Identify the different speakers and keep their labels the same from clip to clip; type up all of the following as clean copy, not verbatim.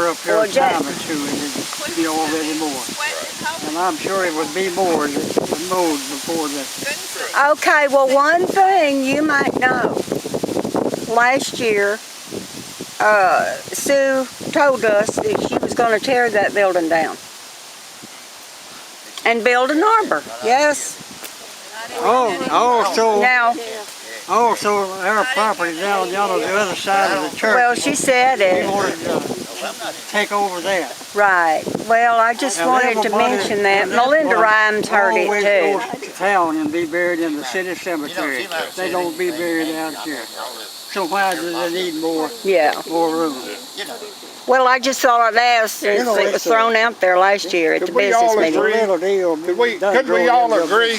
Speaker 1: her up here a time or two and it'd be already more. And I'm sure it would be more that was mowed before that.
Speaker 2: Okay, well, one thing you might know. Last year, Sue told us that she was going to tear that building down and build an arbor. Yes.
Speaker 1: Also, our property down on the other side of the church.
Speaker 2: Well, she said it.
Speaker 1: We wanted to take over that.
Speaker 2: Right. Well, I just wanted to mention that. Melinda Rhymes heard it too.
Speaker 1: Always go to town and be buried in the city cemetery. They don't be buried out here. So why do they need more room?
Speaker 2: Well, I just thought I'd ask since it was thrown out there last year at the business meeting.
Speaker 3: Could we all agree?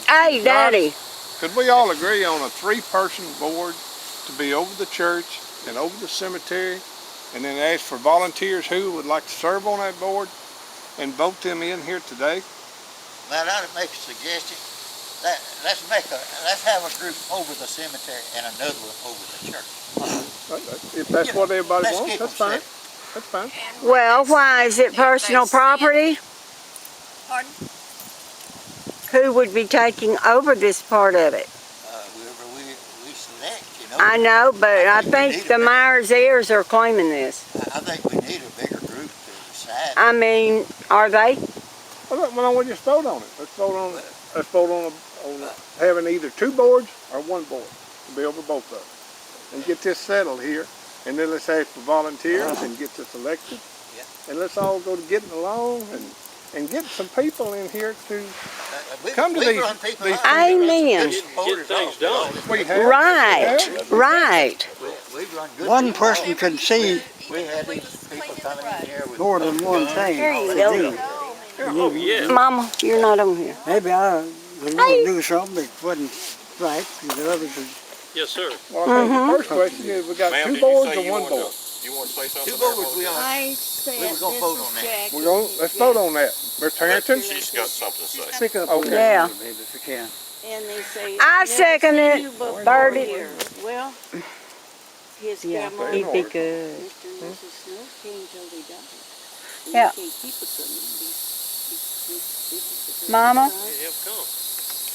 Speaker 2: Hey, Daddy.
Speaker 3: Could we all agree on a 3-person board to be over the church and over the cemetery, and then ask for volunteers who would like to serve on that board and vote them in here today?
Speaker 4: Well, I'd make a suggestion. Let's have a group over the cemetery and another one over the church.
Speaker 3: If that's what everybody wants, that's fine. That's fine.
Speaker 2: Well, why? Is it personal property?
Speaker 5: Pardon?
Speaker 2: Who would be taking over this part of it?
Speaker 4: Whoever we select, you know.
Speaker 2: I know, but I think the Myers heirs are claiming this.
Speaker 4: I think we need a bigger group to decide.
Speaker 2: I mean, are they?
Speaker 3: Well, we'll just vote on it. Let's vote on having either 2 boards or 1 board to be over both of them, and get this settled here. And then let's ask for volunteers and get this elected. And let's all go to getting along and get some people in here to come to these
Speaker 2: Amen.
Speaker 3: Get things done.
Speaker 2: Right.
Speaker 1: One person can see
Speaker 4: We had these people coming in here with
Speaker 1: more than one thing.
Speaker 2: Here you go. Mama, you're not on here.
Speaker 1: Maybe I was going to do something that wasn't right, and the others would.
Speaker 6: Yes, sir.
Speaker 3: Well, I think the first question is we got 2 boards or 1 board?
Speaker 6: You want to say something?
Speaker 4: 2 boards. We
Speaker 5: were
Speaker 4: gonna vote on that.
Speaker 3: Let's vote on that. Mr. Harrington?
Speaker 6: She's got something to say.
Speaker 1: Pick up
Speaker 3: Okay.
Speaker 2: Yeah.
Speaker 1: maybe if you can.
Speaker 7: And they say,
Speaker 2: I second it. 30.
Speaker 7: well, his
Speaker 2: Yeah,
Speaker 7: grandma,
Speaker 2: he'd be good.
Speaker 7: Mr. and Mrs. Snow, came till they died. And
Speaker 2: Yeah.
Speaker 7: you can't keep it from them. This is the
Speaker 2: Mama?
Speaker 7: grandson,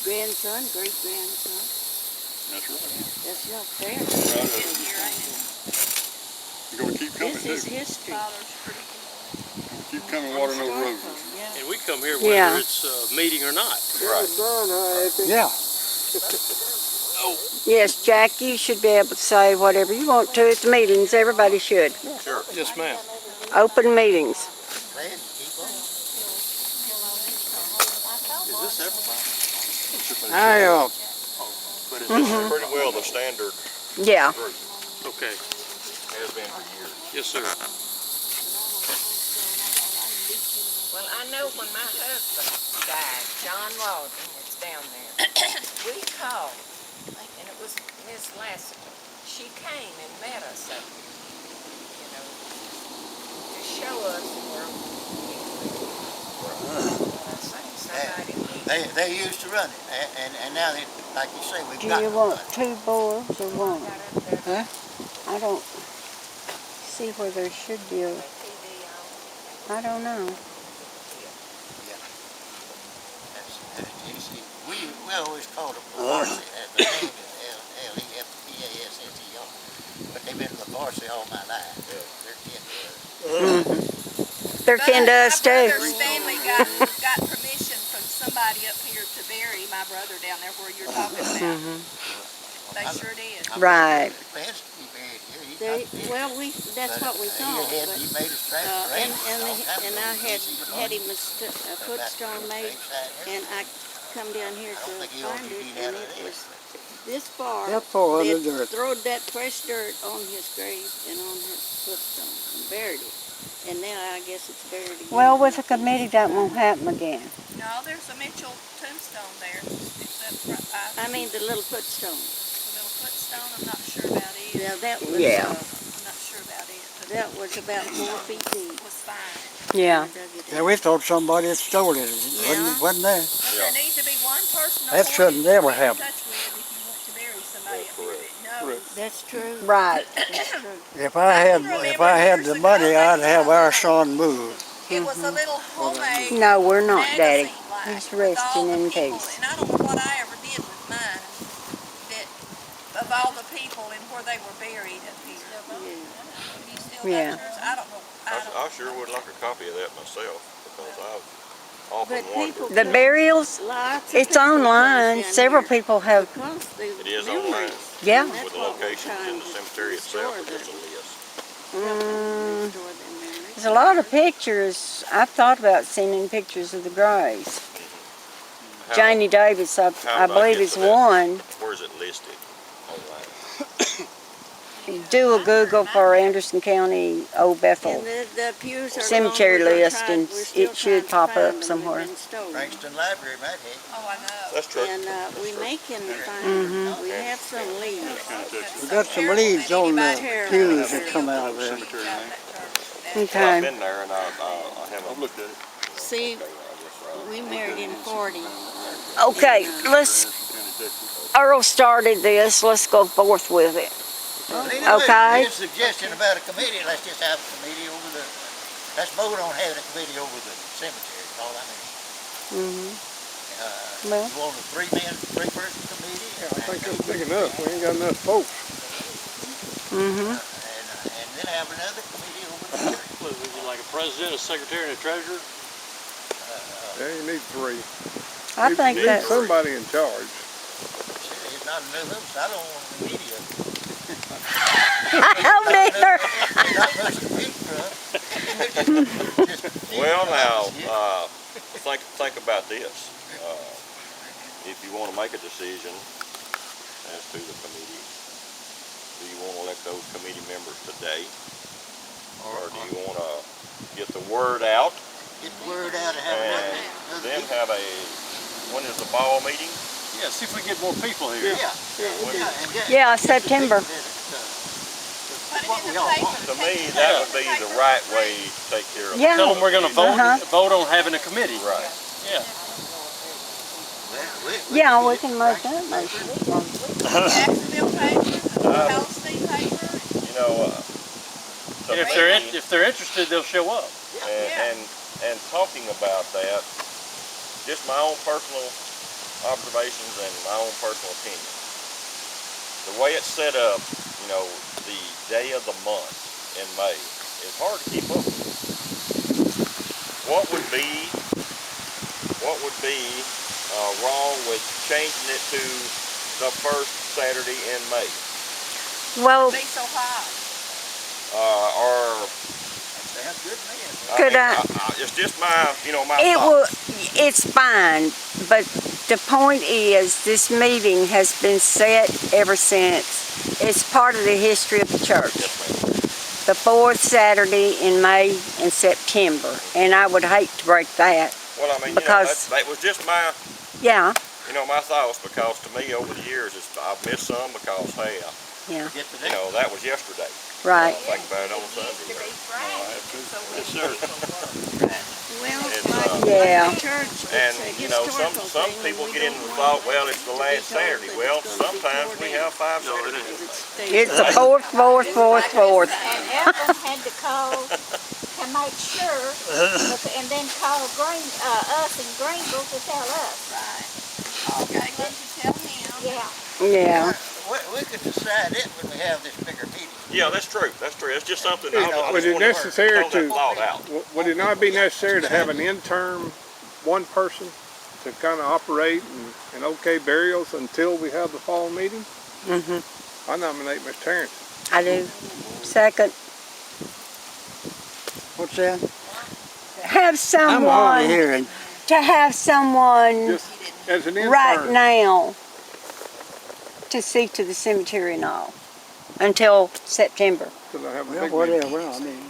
Speaker 7: grandson, great-grandson.
Speaker 6: That's right.
Speaker 7: That's not fair.
Speaker 6: You're going to keep coming,
Speaker 7: This is history.
Speaker 6: Keep coming watering those roses.
Speaker 7: Yeah.
Speaker 6: And we come here whether it's a meeting or not.
Speaker 3: Right.
Speaker 1: Yeah.
Speaker 2: Yes, Jack, you should be able to say whatever you want to at the meetings. Everybody should.
Speaker 6: Sure. Yes, ma'am.
Speaker 2: Open meetings.
Speaker 6: Is this everybody?
Speaker 3: But
Speaker 6: is this pretty well the standard
Speaker 2: Yeah.
Speaker 6: group? Okay. Has been for years. Yes, sir.
Speaker 8: Well, I know when my husband died, John Walden was down there. We called, and it was Miss Lassiter. She came and met us up here, you know, to show us where
Speaker 4: They used to run it, and now they, like you say, we've
Speaker 2: Do
Speaker 4: got
Speaker 2: you
Speaker 4: to
Speaker 2: want
Speaker 4: run it.
Speaker 2: 2 boards or 1?
Speaker 1: Huh?
Speaker 2: I don't see where there should be a, I don't know.
Speaker 4: We always called them Lavarsi. The name is L-E-F-P-A-S-S-E-R. But they've been Lavarsi all my life. They're kin to us.
Speaker 2: They're kin to us too.
Speaker 5: My brother's family got permission from somebody up here to bury my brother down there where you're talking about. They sure did.
Speaker 2: Right.
Speaker 4: Plans to be buried here.
Speaker 7: Well, that's what we thought.
Speaker 4: He made us transfer
Speaker 7: And I had him a footstone made, and I come down here to find it, and it was this far.
Speaker 1: That far
Speaker 7: They
Speaker 1: under dirt.
Speaker 7: throwed that fresh dirt on his grave and on his footstone and buried it. And now I guess it's buried again.
Speaker 2: Well, with a committee, that won't happen again.
Speaker 5: No, there's a Mitchell tombstone there. It's up
Speaker 7: I mean the little footstone.
Speaker 5: the little footstone. I'm not sure about it.
Speaker 7: Yeah, that was.
Speaker 2: Yeah.
Speaker 5: I'm not sure about it. But
Speaker 7: That was about 4 feet deep.
Speaker 5: it was fine.
Speaker 2: Yeah.
Speaker 7: I dug it
Speaker 1: Yeah,
Speaker 7: out.
Speaker 1: we thought somebody had stolen it. Wasn't there?
Speaker 5: But there needs to be one person
Speaker 1: That shouldn't
Speaker 5: appointed
Speaker 1: ever
Speaker 5: to be in
Speaker 1: happen.
Speaker 5: touch with if you want to bury somebody up here that knows
Speaker 3: Rick.
Speaker 7: That's true.
Speaker 2: Right.
Speaker 7: That's true.
Speaker 1: If I had the money, I'd have our son move.
Speaker 5: It was a little homemade
Speaker 2: No, we're not, Daddy.
Speaker 5: magazine like,
Speaker 2: He's
Speaker 5: with all
Speaker 2: resting
Speaker 5: the
Speaker 2: in
Speaker 5: people,
Speaker 2: peace.
Speaker 5: and I don't know what I ever did with mine, that of all the people and where they were buried up here. Have you still got
Speaker 2: Yeah.
Speaker 5: yours? I don't know.
Speaker 6: I sure would like a copy of that myself because I've often
Speaker 7: But
Speaker 6: wondered.
Speaker 7: people
Speaker 2: The burials,
Speaker 7: Lots of
Speaker 2: it's
Speaker 7: people
Speaker 2: online.
Speaker 7: comes down
Speaker 2: Several
Speaker 7: here
Speaker 2: people have,
Speaker 7: because the
Speaker 6: It is
Speaker 7: memories.
Speaker 6: online
Speaker 2: yeah.
Speaker 7: And that's
Speaker 6: with the
Speaker 7: what we're
Speaker 6: locations
Speaker 7: trying
Speaker 6: in the
Speaker 7: to
Speaker 6: cemetery itself,
Speaker 7: restore
Speaker 6: or just a
Speaker 7: them.
Speaker 6: list.
Speaker 7: Restore them memories.
Speaker 2: There's a lot of pictures. I've thought about sending pictures of the graves.
Speaker 6: How-
Speaker 2: Janie Davis,
Speaker 6: how
Speaker 2: I
Speaker 6: would I
Speaker 2: believe
Speaker 6: get
Speaker 2: is
Speaker 6: to that?
Speaker 2: one.
Speaker 6: Where is it listed online?
Speaker 2: Do a Google for Anderson County Old Bethel
Speaker 7: And the pews are
Speaker 2: cemetery
Speaker 7: gone.
Speaker 2: list, and it should pop up somewhere.
Speaker 4: Frankston Library might have.
Speaker 5: Oh, I know.
Speaker 6: That's true.
Speaker 7: And we may can find,
Speaker 2: Mm-hmm.
Speaker 7: we have some leaves.
Speaker 1: We got some leaves on the pews that come out of there.
Speaker 2: Okay.
Speaker 6: Well, I've been there and I haven't looked at it.
Speaker 7: See, we married in 40.
Speaker 2: Okay, Earl started this. Let's go forth with it. Okay.
Speaker 4: His suggestion about a committee, let's just have a committee over let's vote on having a committee over the cemetery, is all I mean.
Speaker 2: Well.
Speaker 4: You want a three-person committee?
Speaker 3: Yeah, I think that's big enough. We ain't got enough folks.
Speaker 2: Mm-hmm.
Speaker 4: And then have another committee over the church.
Speaker 9: Would you like a president, a secretary, and a treasurer?
Speaker 3: Yeah, you need three.
Speaker 2: I think
Speaker 3: you need
Speaker 2: that's
Speaker 3: somebody in charge.
Speaker 4: It's not enough of us, I don't want the media.
Speaker 2: I'll be there.
Speaker 4: Not much to pick from.
Speaker 6: Well, now, think about this. If you want to make a decision as to the committee, do you want to elect those committee members today? Or do you want to get the word out
Speaker 4: Get the word out and have
Speaker 6: and
Speaker 4: another
Speaker 6: then
Speaker 4: meeting.
Speaker 6: have when is the fall meeting?
Speaker 9: Yeah, see if we can get more people here.
Speaker 2: Yeah, September.
Speaker 5: Put it in the paper.
Speaker 6: To me, that would be the right way to take care of it.
Speaker 2: Yeah.
Speaker 9: Tell them we're going to vote
Speaker 2: Uh-huh.
Speaker 9: vote on having a committee.
Speaker 6: Right.
Speaker 9: Yeah.
Speaker 2: Yeah, we can make that motion.
Speaker 5: Jacksonville paper, Palestine paper.
Speaker 6: You know, to
Speaker 9: And
Speaker 6: me,
Speaker 9: if they're interested, they'll show up.
Speaker 6: and talking about that, just my own personal observations and my own personal opinion. The way it's set up, you know, the day of the month in May is hard to keep up with. What would be wrong with changing it to the first Saturday in May?
Speaker 2: Well,
Speaker 5: Be so hot.
Speaker 6: Or
Speaker 4: Sounds good to me.
Speaker 2: Could I-
Speaker 6: it's just my, my
Speaker 2: it
Speaker 6: thoughts.
Speaker 2: will. It's fine, but the point is, this meeting has been set ever since. It's part of the history of the church.
Speaker 6: Yes, ma'am.
Speaker 2: The fourth Saturday in May and September, and I would hate to break that.
Speaker 6: Well, I mean,
Speaker 2: Because-
Speaker 6: that was just my,
Speaker 2: Yeah,
Speaker 6: my thoughts, because to me over the years, I've missed some because, hey,
Speaker 2: yeah,
Speaker 4: Get to that.
Speaker 6: that was yesterday.
Speaker 2: right.
Speaker 6: Think about it on Sunday.
Speaker 7: Well,
Speaker 6: It's,
Speaker 7: like
Speaker 2: Yeah.
Speaker 7: the church,
Speaker 6: And,
Speaker 7: it's a historical
Speaker 6: some
Speaker 7: thing,
Speaker 6: people
Speaker 7: and
Speaker 6: get
Speaker 7: we
Speaker 6: into the
Speaker 7: don't
Speaker 6: thought,
Speaker 7: want
Speaker 6: well, it's the
Speaker 7: to
Speaker 6: last
Speaker 7: be told
Speaker 6: Saturday.
Speaker 7: that
Speaker 6: Well,
Speaker 7: it's gonna be
Speaker 6: sometimes
Speaker 7: tore
Speaker 6: we
Speaker 7: down.
Speaker 6: have 5
Speaker 9: No, it
Speaker 6: Saturdays.
Speaker 9: isn't.
Speaker 7: It stays
Speaker 2: It's the
Speaker 7: there.
Speaker 2: fourth.
Speaker 7: And Evan had to call to make sure, and then call us in Greenville to tell us.
Speaker 5: Right. Okay, let you tell him.
Speaker 7: Yeah.
Speaker 2: Yeah.
Speaker 4: We could decide it when we have this bigger meeting.
Speaker 6: Yeah, that's true. That's true. It's just something I
Speaker 3: Would
Speaker 6: just
Speaker 3: it
Speaker 6: wanted to
Speaker 3: necessary
Speaker 6: throw that
Speaker 3: to-
Speaker 6: thought out.
Speaker 3: Would it not be necessary to have an interim one person to kind of operate and okay burials until we have the fall meeting?
Speaker 2: Mhm.
Speaker 3: I nominate Ms. Tarrant.
Speaker 2: I do. Second.
Speaker 1: What's that?
Speaker 2: Have
Speaker 1: I'm hardly
Speaker 2: someone
Speaker 1: hearing.
Speaker 2: to have someone
Speaker 3: Just as an intern.
Speaker 2: right now to see to the cemetery and all until September.
Speaker 3: Till I have a
Speaker 1: Well,
Speaker 3: big meeting.
Speaker 1: whatever. I mean,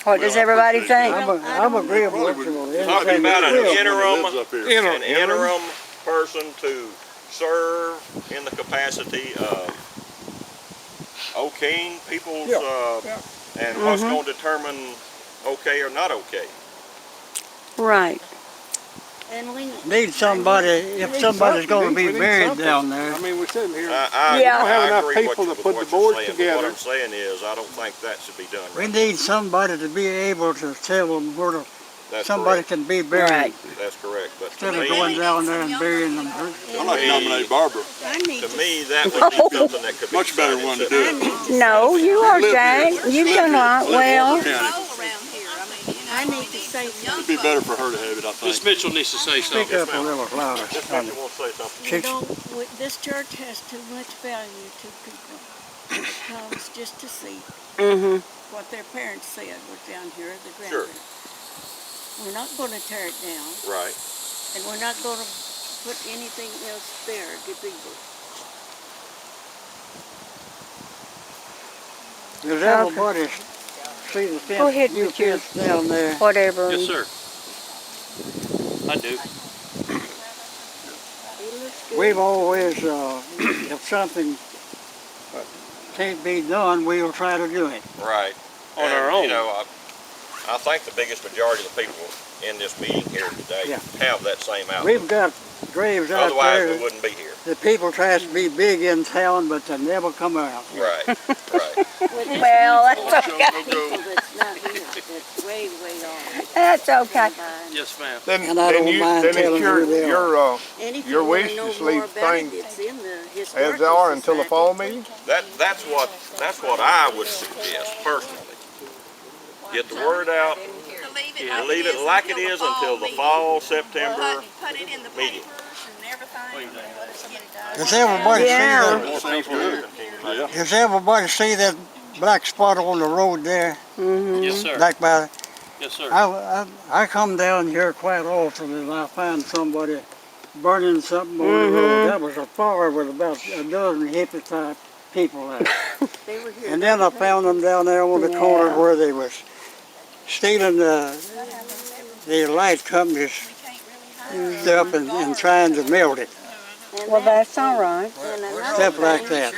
Speaker 2: What does everybody think?
Speaker 1: I'm agreeable with you.
Speaker 6: Talking about an interim
Speaker 3: Interim.
Speaker 6: an interim person to serve in the capacity of okaying people's, and what's going to determine okay or not okay.
Speaker 2: Right.
Speaker 7: And we,
Speaker 1: Need somebody, if somebody's gonna be
Speaker 3: We need
Speaker 1: buried
Speaker 3: something.
Speaker 1: down there.
Speaker 3: I mean, we're sitting here.
Speaker 6: I
Speaker 2: Yeah.
Speaker 3: We don't have
Speaker 6: I
Speaker 3: enough
Speaker 6: agree
Speaker 3: people to
Speaker 6: with
Speaker 3: put
Speaker 6: what
Speaker 3: the
Speaker 6: you're
Speaker 3: boards
Speaker 6: saying, but
Speaker 3: together.
Speaker 6: what I'm saying is, I don't think that should be done
Speaker 1: We
Speaker 6: right.
Speaker 1: need somebody to be able to tell them where to,
Speaker 6: That's
Speaker 1: somebody
Speaker 6: correct.
Speaker 1: can be buried.
Speaker 2: Right.
Speaker 6: That's correct. But to
Speaker 1: Instead of
Speaker 6: me,
Speaker 1: going down there and burying them.
Speaker 10: I'd like to nominate Barbara.
Speaker 7: I need
Speaker 6: to
Speaker 7: to,
Speaker 6: me, that would be something that could be
Speaker 10: Much better
Speaker 6: decided
Speaker 10: one to
Speaker 6: separately.
Speaker 10: do it.
Speaker 2: No, you are,
Speaker 10: live here.
Speaker 2: Jane. You've
Speaker 10: Live
Speaker 2: done
Speaker 10: here.
Speaker 2: right.
Speaker 10: Live
Speaker 2: Well,
Speaker 10: in Walker County.
Speaker 5: All around here, I mean, you know.
Speaker 7: I
Speaker 5: we
Speaker 7: need to say
Speaker 5: some young
Speaker 10: It'd be better for her to have it, I
Speaker 9: Miss
Speaker 10: think.
Speaker 9: Mitchell needs to say
Speaker 1: Speak
Speaker 9: something.
Speaker 1: up a little louder.
Speaker 6: Just make you want to say something.
Speaker 7: you know, this church has too much value to people. It comes just to see what their parents said was down here, the
Speaker 6: Sure.
Speaker 7: grandparents. We're not gonna tear it down,
Speaker 6: Right.
Speaker 7: and we're not gonna put anything else there to people.
Speaker 1: Does everybody see the
Speaker 2: Go ahead
Speaker 1: fence, new
Speaker 2: with your-
Speaker 1: fence down there?
Speaker 2: whatever.
Speaker 9: Yes, sir. I do.
Speaker 1: We've always, if something can't be done, we'll try to do it.
Speaker 6: Right.
Speaker 9: On
Speaker 6: And,
Speaker 9: our own.
Speaker 6: You know, I think the biggest majority of the people in this meeting here today
Speaker 1: Yeah.
Speaker 6: have that same outlook.
Speaker 1: We've got graves out
Speaker 6: Otherwise,
Speaker 1: there
Speaker 6: we wouldn't be here.
Speaker 1: that people try to be big in town, but they never come out.
Speaker 6: Right. Right.
Speaker 2: Well, that's okay.
Speaker 7: People that's not here, that's way, way off.
Speaker 2: That's okay.
Speaker 9: Yes, ma'am.
Speaker 3: Then,
Speaker 1: And I don't mind
Speaker 3: then
Speaker 1: telling
Speaker 3: it's your,
Speaker 1: who they are.
Speaker 7: And if
Speaker 3: your
Speaker 7: you wanna
Speaker 3: wish
Speaker 7: know
Speaker 3: is
Speaker 7: more
Speaker 3: leave
Speaker 7: about it,
Speaker 3: things
Speaker 7: it's in the
Speaker 3: as
Speaker 7: historical
Speaker 3: they are until the
Speaker 7: society.
Speaker 3: fall meeting.
Speaker 6: That's what I would suggest personally. Get the word out.
Speaker 5: To
Speaker 6: Leave it like it is until the fall, September.
Speaker 5: Put it in the
Speaker 6: meeting.
Speaker 5: papers and everything.
Speaker 1: Does everybody
Speaker 2: Yeah.
Speaker 1: see
Speaker 10: Sounds good. Yeah.
Speaker 1: that? Does everybody see that black spot on the road there?
Speaker 9: Yes, sir.
Speaker 1: Back by,
Speaker 9: Yes, sir.
Speaker 1: I come down here quite often and I find somebody burning something on the road. That was a fire with about a dozen hippie type people there.
Speaker 7: They were here.
Speaker 1: And then I found them down there on the corner where they was stealing the light company's stuff and trying to melt it.
Speaker 2: Well, that's all right.
Speaker 7: And another
Speaker 1: Stuff like that.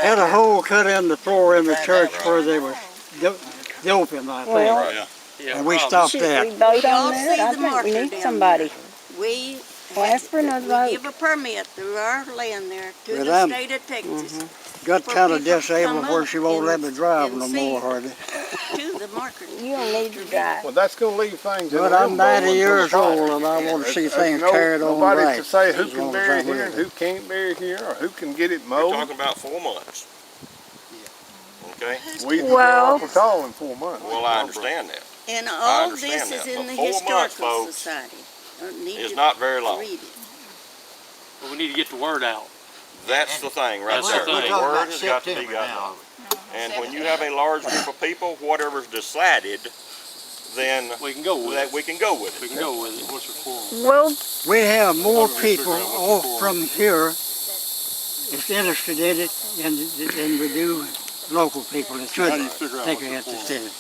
Speaker 1: Had a hole cut in the floor in the church where they was doping, I think.
Speaker 2: Well,
Speaker 10: Yeah.
Speaker 9: Yeah,
Speaker 1: And we
Speaker 9: probably.
Speaker 1: stopped
Speaker 2: should
Speaker 1: that.
Speaker 2: we vote
Speaker 7: Y'all
Speaker 2: on
Speaker 7: see
Speaker 2: that? I
Speaker 7: the
Speaker 2: think we
Speaker 7: marker
Speaker 2: need
Speaker 7: down
Speaker 2: somebody.
Speaker 7: We
Speaker 2: Ask for another vote.
Speaker 7: we give a permit through our land there to
Speaker 1: Well,
Speaker 7: the
Speaker 1: I'm-
Speaker 7: state of Texas
Speaker 1: Got
Speaker 7: for
Speaker 1: kind of
Speaker 7: people to
Speaker 1: disabled
Speaker 7: come
Speaker 1: where
Speaker 7: up
Speaker 1: she won't let me
Speaker 7: and-
Speaker 1: drive
Speaker 7: and
Speaker 1: no
Speaker 7: see.
Speaker 1: more hardly.
Speaker 7: to the marker.
Speaker 2: You don't need to drive.
Speaker 3: Well, that's gonna leave things in
Speaker 1: But
Speaker 3: limbo
Speaker 1: I'm 90
Speaker 3: until
Speaker 1: years
Speaker 3: the fall.
Speaker 1: old and I want to see
Speaker 3: There's
Speaker 1: things carried on
Speaker 3: nobody
Speaker 1: right.
Speaker 3: to say who
Speaker 1: as
Speaker 3: can
Speaker 1: long as
Speaker 3: bury
Speaker 1: I'm
Speaker 3: here and
Speaker 1: living.
Speaker 3: who can't bury here, or who can get it
Speaker 6: We're
Speaker 3: mowed.
Speaker 6: talking about 4 months. Okay?
Speaker 3: We can
Speaker 2: Well-
Speaker 3: go off tall in 4 months.
Speaker 6: Well, I understand that.
Speaker 7: And all
Speaker 6: understand
Speaker 7: this
Speaker 6: that,
Speaker 7: is in
Speaker 6: but
Speaker 7: the
Speaker 6: 4 months,
Speaker 7: historical
Speaker 6: folks,
Speaker 7: society. Need
Speaker 6: It's
Speaker 7: to
Speaker 6: not very long.
Speaker 7: read it.
Speaker 9: But we need to get the word out.
Speaker 6: That's the thing right
Speaker 9: That's
Speaker 6: there.
Speaker 9: the thing.
Speaker 6: The word has got to be gotten out. And when you have a large group of people, whatever's decided, then
Speaker 9: We can go with
Speaker 6: that
Speaker 9: it.
Speaker 6: we can go with
Speaker 9: We
Speaker 6: it.
Speaker 9: can go with it. What's your form?
Speaker 2: Well,
Speaker 1: We have more
Speaker 10: I'm gonna figure
Speaker 1: people
Speaker 10: out what's
Speaker 1: off
Speaker 10: the
Speaker 1: from here that's interested in it than we do local people that
Speaker 10: How do you
Speaker 1: should
Speaker 10: figure out
Speaker 1: take
Speaker 10: what's
Speaker 1: an
Speaker 10: your
Speaker 1: interest
Speaker 10: form?
Speaker 1: in it.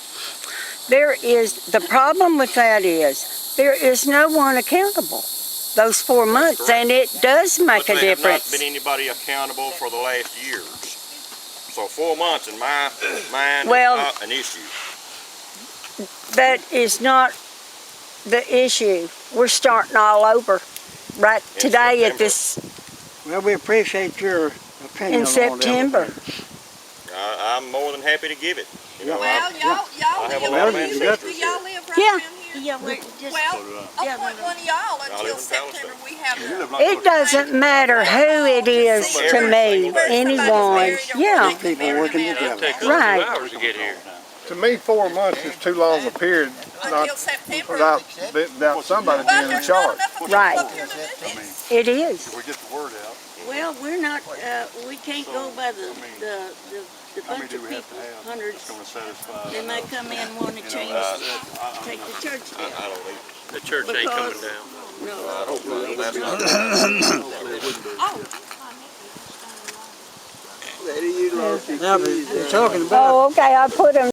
Speaker 2: there is, the problem with that is, there is no one accountable those 4 months, and it does make
Speaker 6: But
Speaker 2: a
Speaker 6: there have not
Speaker 2: difference.
Speaker 6: been anybody accountable for the last years. So 4 months in my mind
Speaker 2: Well-
Speaker 6: is not an issue.
Speaker 2: That is not the issue. We're starting all over right
Speaker 6: In
Speaker 2: today at
Speaker 6: September.
Speaker 2: this,
Speaker 1: Well, we appreciate your opinion
Speaker 2: in
Speaker 1: on
Speaker 2: September.
Speaker 1: everything.
Speaker 6: I'm more than happy to give it. You know,
Speaker 5: Well,
Speaker 6: I
Speaker 5: y'all
Speaker 6: have a
Speaker 5: live,
Speaker 6: lot of
Speaker 5: do
Speaker 6: ancestors
Speaker 5: y'all
Speaker 6: here.
Speaker 5: live right
Speaker 2: Yeah.
Speaker 5: around here?
Speaker 7: Yeah, we're just.
Speaker 5: Well,
Speaker 7: Yeah,
Speaker 5: appoint one of y'all
Speaker 6: live
Speaker 5: until
Speaker 6: in
Speaker 5: September, we have
Speaker 10: You
Speaker 5: the.
Speaker 10: live not
Speaker 2: It doesn't matter who it is to me, anyone, yeah,
Speaker 1: People working together.
Speaker 9: Take us
Speaker 2: Right.
Speaker 9: 2 hours to get here.
Speaker 3: To me, 4 months is too long a period, not
Speaker 5: Until September.
Speaker 3: without somebody
Speaker 5: Well,
Speaker 3: being in
Speaker 5: there's not
Speaker 3: charge.
Speaker 5: enough of
Speaker 2: Right.
Speaker 5: people up here to do this.
Speaker 2: it is.
Speaker 10: If we get the word out,
Speaker 7: Well, we're not, we can't go by the
Speaker 10: how many
Speaker 7: bunch
Speaker 10: do
Speaker 7: of
Speaker 10: we have to
Speaker 7: people,
Speaker 10: have?
Speaker 7: hundreds.
Speaker 10: It's gonna satisfy.
Speaker 7: They might come in and want to change, take the church down.
Speaker 6: I don't need.
Speaker 9: The church ain't coming
Speaker 7: Because-
Speaker 9: down.
Speaker 7: No,
Speaker 6: I hope not. That's not.
Speaker 1: Now, they're talking about
Speaker 2: Oh, okay, I put them